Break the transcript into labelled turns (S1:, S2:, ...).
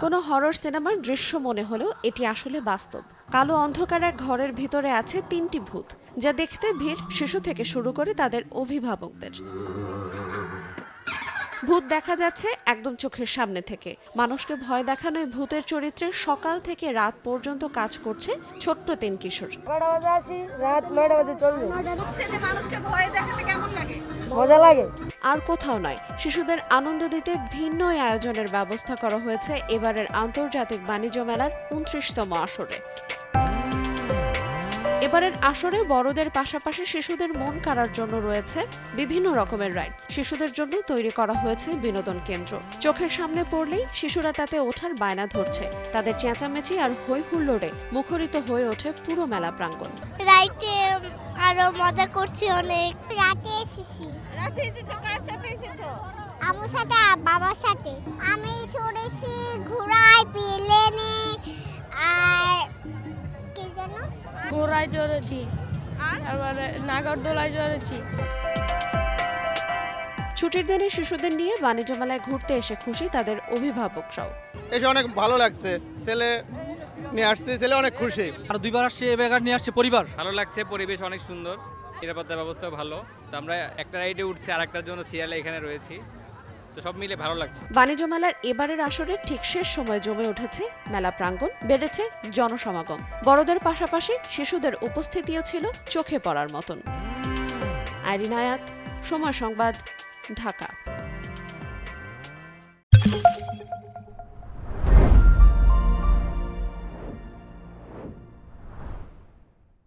S1: কোনো হরর সিনেমার দৃশ্য মনে হলেও এটি আসলে বাস্তব। কালো অন্ধকার এক ঘরের ভিতরে আছে ৩টি ভূত, যা দেখতে ভিড় শিশু থেকে শুরু করে তাদের অভিভাবকদের। ভূত দেখা যাচ্ছে একদম চোখের সামনে থেকে। মানুষকে ভয় দেখানো এই ভূতের চরিত্রে সকাল থেকে রাত পর্যন্ত কাজ করছে ছোট্ট ৩ কিশোর।
S2: রাত 9টা বাজে চলবে।
S1: মানুষকে ভয় দেখাতে কেমন লাগে?
S2: মজা লাগে।
S1: আর কোথাও নয়, শিশুদের আনন্দ দিতে ভিন্ন আয়োজনের ব্যবস্থা করা হয়েছে এবারের আন্তর্জাতিক বাণিজ্য মেলার ২৯তম আসরে। এবারের আসরে বড়দের পাশাপাশি শিশুদের মন কাড়ার জন্য রয়েছে বিভিন্ন রকমের রাইডস। শিশুদের জন্য তৈরি করা হয়েছে বিনোদন কেন্দ্র। চোখের সামনে পড়লেই শিশুরা তাতে ওঠার বায়না ধরছে। তাদের চেঁচামেচি আর হই হুল্লোড়ে মুখরিত হয়ে ওঠে পুরো মেলা প্রাঙ্গণ।
S3: রাইটে আরো মজা করছি অনেক। রাতে এসেছি।
S4: রাতে এসেছো? কার সাথে এসেছো?
S3: আমার সাথে বাবার সাথে। আমি চড়েছি ঘোড়ায়, প্লেনে আর কি জানো,
S5: ঘোড়ায় চড়েছি, তারপরে নাগরদোলায় চড়েছি।
S1: ছুটির দিনে শিশুদের নিয়ে বাণিজ্য মেলায় ঘুরতে এসে খুশি তাদের অভিভাবকরাও।
S6: এসে অনেক ভালো লাগছে, ছেলে নিয়ে আসছে, ছেলে অনেক খুশি।
S7: আর দুইবার আসছে, এবার নিয়ে আসছে পরিবার।
S8: ভালো লাগছে, পরিবেশ অনেক সুন্দর, নিরাপত্তা ব্যবস্থা ভালো। তো আমরা একটা রাইডে উঠছি আর একটার জন্য সিরিয়ালে এখানে রয়েছি, তো সব মিলে ভালো লাগছে।
S1: বাণিজ্য মেলার এবারের আসরের ঠিক শেষ সময় জমে উঠেছে মেলা প্রাঙ্গণ, বেড়েছে জনসমাগম। বড়দের পাশাপাশি শিশুদের উপস্থিতিও ছিল চোখে পড়ার মতন। আইরিন আয়াত, সময় সংবাদ, ঢাকা।